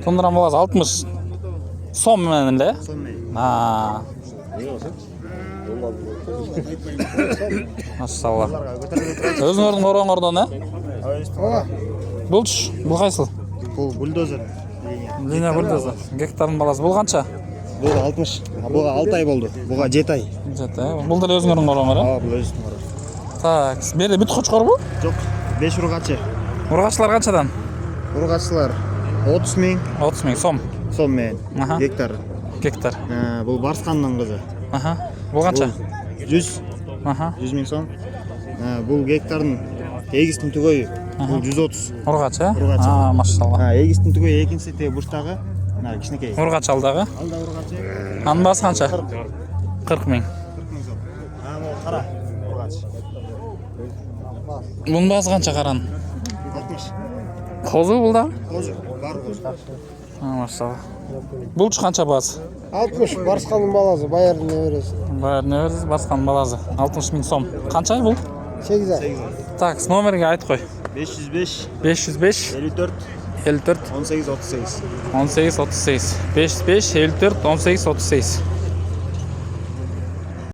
Tunduran balası 60. Son menimle. Ha. Maşallah. Özüңөрдүн ороңордон, Булч, бул кайсыл? Бул бульдозер. Линия бульдозер. Гектардын баласы. Бул канча? Бул 60. Буга 6 ай болду. Буга 7 ай. Бул деле өзүңөрдүн ороңор, Бул өзүнүн ору. Так, бери бүт кочкорбу? Жок, 5 ургачы. Ургачылар канчадан? Ургачылар 30 миң 30 миң сом. сом менен гектар. Гектар. Бул Барскандын кызы. Бул канча? 100 миң сом. Бул гектардын эгистин түгөйү. Бул 130. Ургач, Ургач. Машалла. Эгистин түгөйү экинчиси теги бурчтагы. Кичинекей. Ургач алдагы. Алда ургачы. Анын баасы канча? 40 миң. 40 миң сом. Могу кара ургач. Бунун баасы канча каранын? 60. Козу бул да? Козу, бар козу. Машалла. Булч канча баасы? 60 Барскандын баласы, Баярдын неберesi. Баярдын неберesi, Барскандын баласы. 60 миң сом. Канча ай бул? 8 ай. Так, номерге айтып кой. 505 505 54 54 18 38. 18 38. 505 54 18 38.